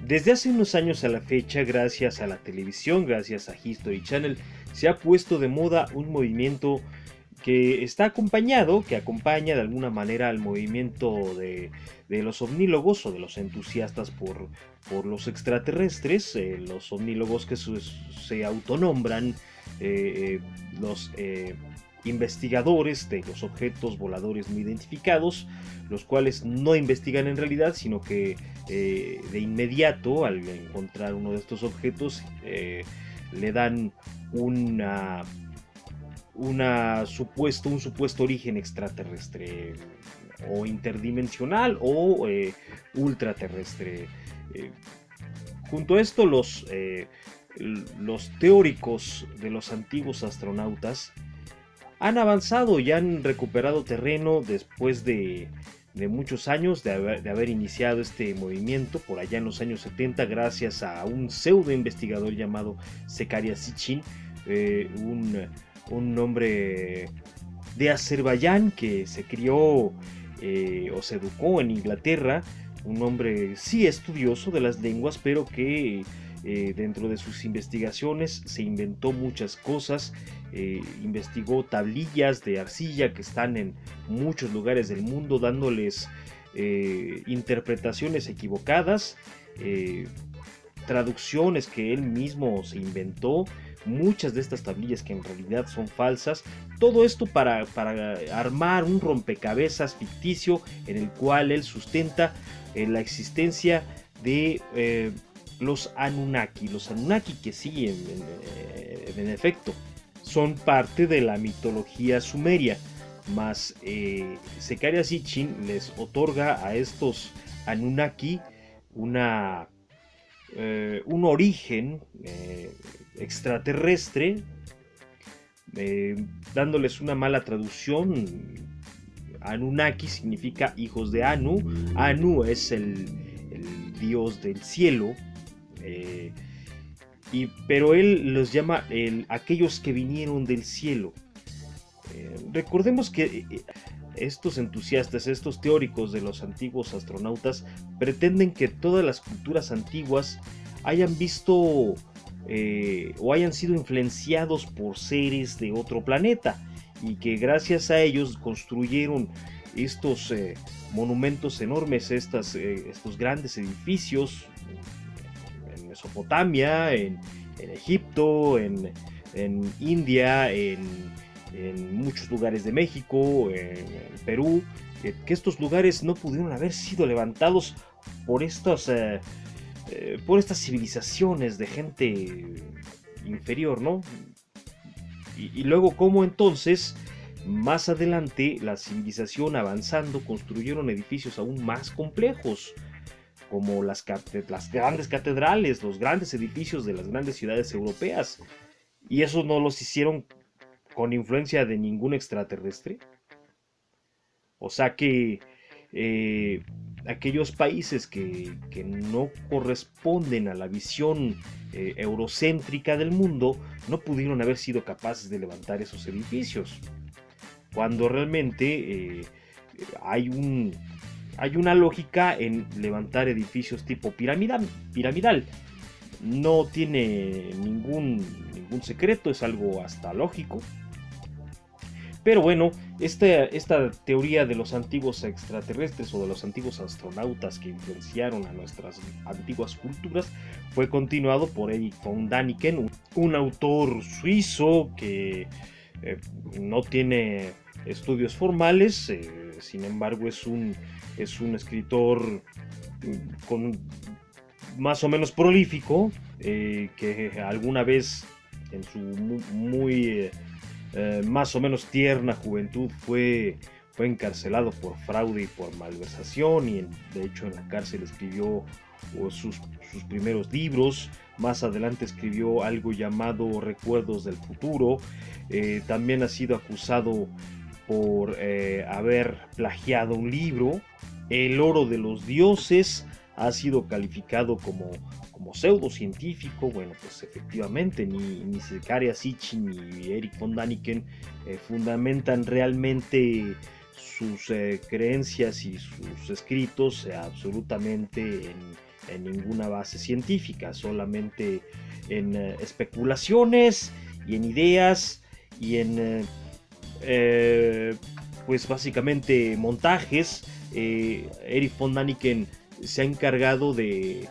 Desde hace unos años a la fecha, gracias a la televisión, gracias a History Channel, se ha puesto de moda un movimiento que acompaña de alguna manera al movimiento de los omnívogos o de los entusiastas por los extraterrestres, los omnívogos que se autonombran los investigadores de los objetos voladores no identificados, los cuales no investigan en realidad, sino que de inmediato, al encontrar uno de estos objetos, le dan un supuesto origen extraterrestre o interdimensional o ultraterrestre. Junto a esto, los teóricos de los antiguos astronautas han avanzado y han recuperado terreno después de muchos años de haber iniciado este movimiento por allá en los años 70 gracias a un pseudo investigador llamado Zecharia Sitchin, un hombre de Azerbaiyán que se crió o se educó en Inglaterra, un hombre sí estudioso de las lenguas, pero que dentro de sus investigaciones se inventó muchas cosas. Investigó tablillas de arcilla que están en muchos lugares del mundo, dándoles interpretaciones equivocadas, traducciones que él mismo se inventó, muchas de estas tablillas que en realidad son falsas. Todo esto para armar un rompecabezas ficticio en el cual él sustenta la existencia de los Anunnaki. Los Anunnaki, que sí, en efecto, son parte de la mitología sumeria, mas Zecharia Sitchin les otorga a estos Anunnaki un origen extraterrestre, dándoles una mala traducción. Anunnaki significa hijos de Anu. Anu es el dios del cielo, pero él los llama aquellos que vinieron del cielo. Recordemos que estos entusiastas, estos teóricos de los antiguos astronautas, pretenden que todas las culturas antiguas hayan visto o hayan sido influenciados por seres de otro planeta, y que gracias a ellos construyeron estos monumentos enormes, estos grandes edificios en Mesopotamia, en Egipto, en India, en muchos lugares de México, en Perú, que estos lugares no pudieron haber sido levantados por estas civilizaciones de gente inferior, ¿no? Y luego cómo entonces, más adelante, la civilización avanzando construyeron edificios aún más complejos, como las grandes catedrales, los grandes edificios de las grandes ciudades europeas. Y eso no los hicieron con influencia de ningún extraterrestre. O sea que aquellos países que no corresponden a la visión eurocéntrica del mundo no pudieron haber sido capaces de levantar esos edificios, cuando realmente hay una lógica en levantar edificios tipo piramidal. No tiene ningún secreto, es algo hasta lógico. Pero bueno, esta teoría de los antiguos extraterrestres o de los antiguos astronautas que influenciaron a nuestras antiguas culturas fue continuado por Erich von Däniken, un autor suizo que no tiene estudios formales, sin embargo es un escritor más o menos prolífico, que alguna vez en su muy más o menos tierna juventud fue encarcelado por fraude y por malversación, y de hecho en la cárcel escribió sus primeros libros. Más adelante escribió algo llamado Recuerdos del Futuro. También ha sido acusado por haber plagiado un libro. El oro de los dioses ha sido calificado como pseudocientífico. Bueno, pues efectivamente ni Zecharia Sitchin ni Erich von Däniken fundamentan realmente sus creencias y sus escritos absolutamente en ninguna base científica, solamente en especulaciones y en ideas y en pues básicamente montajes. Erich von Däniken se ha encargado de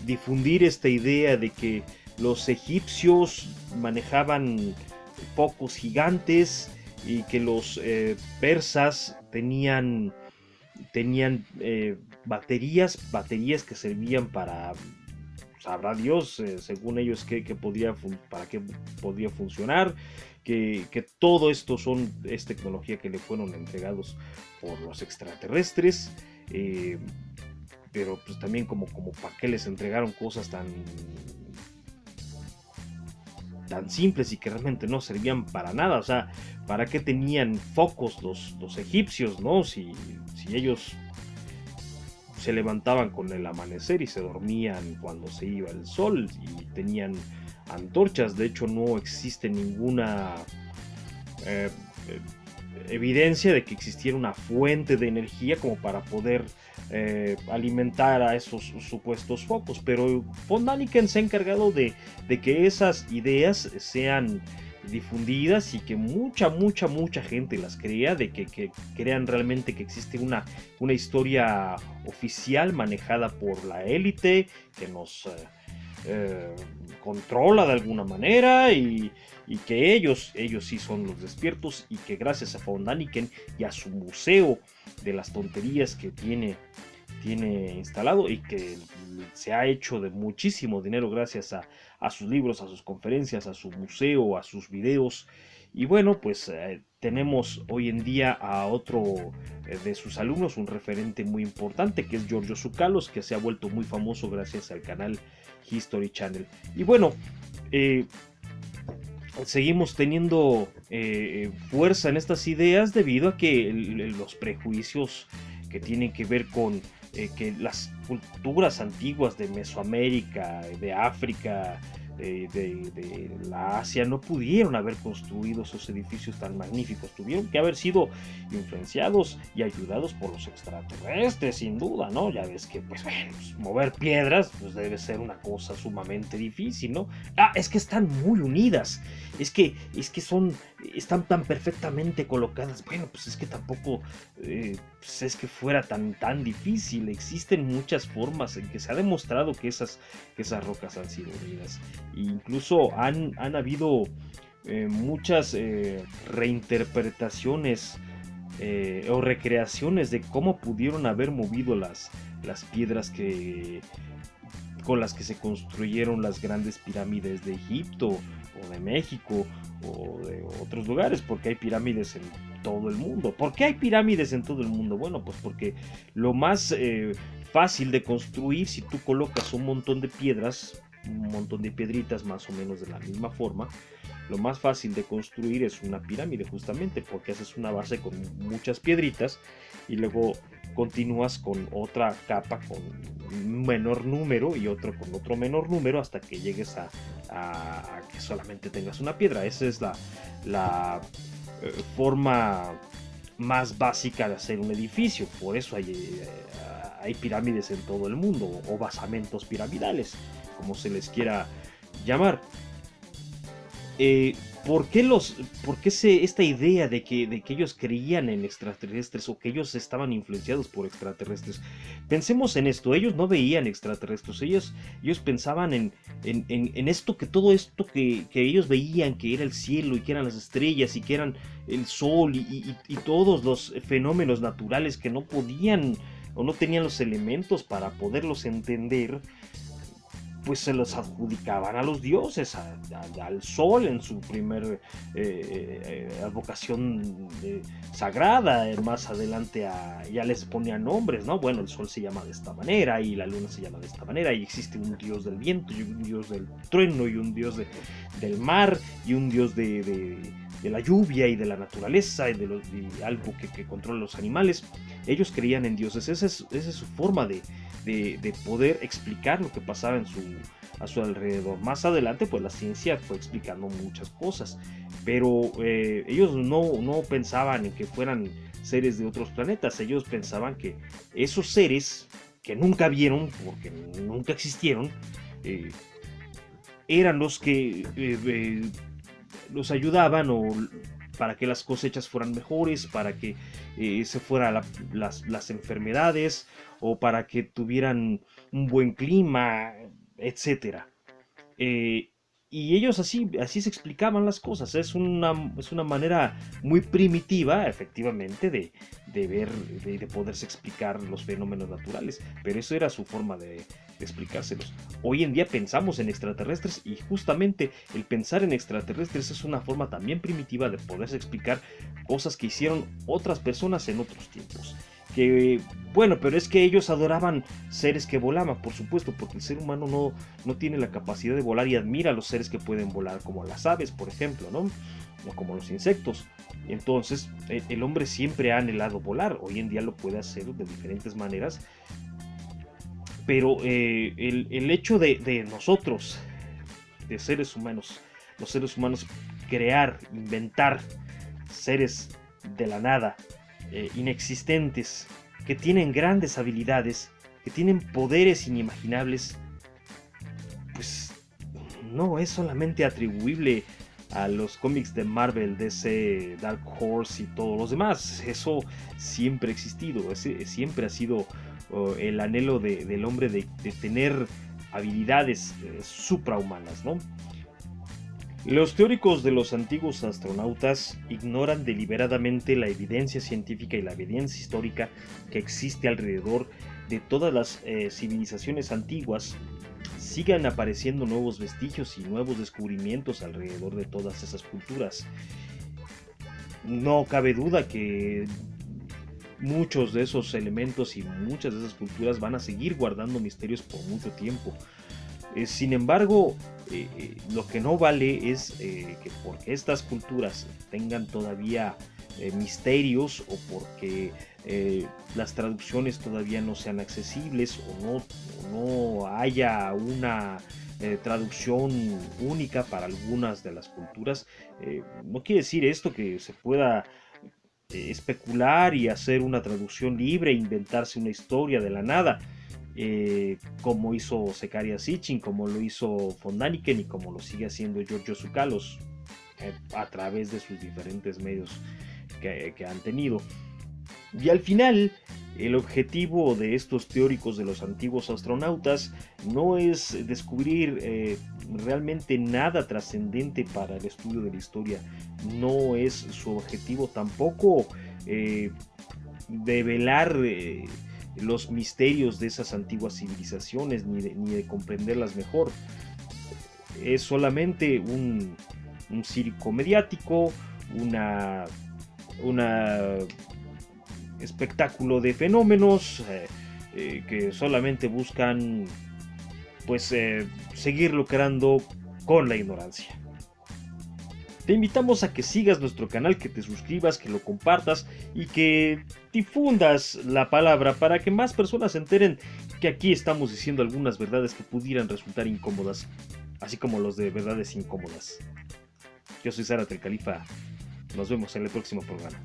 difundir esta idea de que los egipcios manejaban focos gigantes y que los persas tenían baterías que servían para, sabrá Dios, según ellos, para qué podía funcionar, que todo esto es tecnología que le fueron entregados por los extraterrestres, pero pues también como para qué les entregaron cosas tan simples y que realmente no servían para nada. O sea, ¿para qué tenían focos los egipcios, no? Si ellos se levantaban con el amanecer y se dormían cuando se iba el sol y tenían antorchas. De hecho, no existe ninguna evidencia de que existiera una fuente de energía como para poder alimentar a esos supuestos focos, pero von Däniken se ha encargado de que esas ideas sean difundidas y que mucha gente las crea, de que crean realmente que existe una historia oficial manejada por la élite que nos controla de alguna manera y que ellos sí son los despiertos, y que gracias a von Däniken y a su museo de las tonterías que tiene instalado y que se ha hecho de muchísimo dinero gracias a sus libros, a sus conferencias, a su museo, a sus videos. Y bueno, pues tenemos hoy en día a otro de sus alumnos, un referente muy importante, que es Giorgio Tsoukalos, que se ha vuelto muy famoso gracias al canal History Channel. Y bueno, seguimos teniendo fuerza en estas ideas debido a que los prejuicios que tienen que ver con que las culturas antiguas de Mesoamérica, de África, de la Asia no pudieron haber construido esos edificios tan magníficos, tuvieron que haber sido influenciados y ayudados por los extraterrestres, sin duda, ¿no? Ya ves que pues, bueno, mover piedras pues debe ser una cosa sumamente difícil, ¿no? Es que están muy unidas, es que están tan perfectamente colocadas. Bueno, pues es que tampoco pues es que fuera tan difícil. Existen muchas formas en que se ha demostrado que esas rocas han sido unidas. Incluso han habido muchas reinterpretaciones o recreaciones de cómo pudieron haber movido las piedras con las que se construyeron las grandes pirámides de Egipto o de México o de otros lugares, porque hay pirámides en todo el mundo. ¿Por qué hay pirámides en todo el mundo? Bueno, pues porque lo más fácil de construir, si tú colocas un montón de piedras, un montón de piedritas más o menos de la misma forma, lo más fácil de construir es una pirámide, justamente porque haces una base con muchas piedritas y luego continúas con otra capa con un menor número y otro con otro menor número hasta que llegues a que solamente tengas una piedra. Esa es la forma más básica de hacer un edificio. Por eso hay pirámides en todo el mundo, o basamentos piramidales, como se les quiera llamar. ¿Por qué esta idea de que ellos creían en extraterrestres o que ellos estaban influenciados por extraterrestres? Pensemos en esto: ellos no veían extraterrestres, ellos pensaban en esto, que todo esto que ellos veían, que era el cielo y que eran las estrellas y que eran el sol y todos los fenómenos naturales que no podían o no tenían los elementos para poderlos entender, pues se los adjudicaban a los dioses, al sol en su primer advocación sagrada. Más adelante ya les ponían nombres, ¿no? Bueno, el sol se llama de esta manera y la luna se llama de esta manera, y existe un dios del viento y un dios del trueno y un dios del mar y un dios de la lluvia y de la naturaleza y de algo que controla los animales. Ellos creían en dioses. Esa es su forma de poder explicar lo que pasaba a su alrededor. Más adelante pues la ciencia fue explicando muchas cosas, pero ellos no pensaban en que fueran seres de otros planetas. Ellos pensaban que esos seres que nunca vieron, porque nunca existieron, eran los que los ayudaban para que las cosechas fueran mejores, para que se fueran las enfermedades o para que tuvieran un buen clima, etcétera. Y ellos así se explicaban las cosas. Es una manera muy primitiva, efectivamente, de ver, de poderse explicar los fenómenos naturales. Pero eso era su forma de explicárselos. Hoy en día pensamos en extraterrestres y justamente el pensar en extraterrestres es una forma también primitiva de poderse explicar cosas que hicieron otras personas en otros tiempos. Que bueno, pero es que ellos adoraban seres que volaban, por supuesto, porque el ser humano no tiene la capacidad de volar y admira a los seres que pueden volar, como las aves, por ejemplo, ¿no? O como los insectos. Entonces, el hombre siempre ha anhelado volar, hoy en día lo puede hacer de diferentes maneras, pero el hecho de nosotros, de seres humanos, los seres humanos, crear, inventar seres de la nada, inexistentes, que tienen grandes habilidades, que tienen poderes inimaginables, pues no es solamente atribuible a los cómics de Marvel, DC, Dark Horse y todos los demás. Eso siempre ha existido, siempre ha sido el anhelo del hombre de tener habilidades suprahumanas, ¿no? Los teóricos de los antiguos astronautas ignoran deliberadamente la evidencia científica y la evidencia histórica que existe alrededor de todas las civilizaciones antiguas. Sigan apareciendo nuevos vestigios y nuevos descubrimientos alrededor de todas esas culturas. No cabe duda que muchos de esos elementos y muchas de esas culturas van a seguir guardando misterios por mucho tiempo. Sin embargo, lo que no vale es que porque estas culturas tengan todavía misterios o porque las traducciones todavía no sean accesibles o no haya una traducción única para algunas de las culturas, no quiere decir esto que se pueda especular y hacer una traducción libre e inventarse una historia de la nada. Como hizo Zecharia Sitchin, como lo hizo von Däniken y como lo sigue haciendo Giorgio Tsoukalos a través de sus diferentes medios que han tenido. Y al final, el objetivo de estos teóricos de los antiguos astronautas no es descubrir realmente nada trascendente para el estudio de la historia. No es su objetivo tampoco develar los misterios de esas antiguas civilizaciones ni de comprenderlas mejor. Es solamente un circo mediático, una espectáculo de fenómenos que solamente buscan pues seguir lucrando con la ignorancia. Te invitamos a que sigas nuestro canal, que te suscribas, que lo compartas y que difundas la palabra para que más personas se enteren que aquí estamos diciendo algunas verdades que pudieran resultar incómodas, así como los de verdades incómodas. Yo soy Zárate el Califa. Nos vemos en el próximo programa.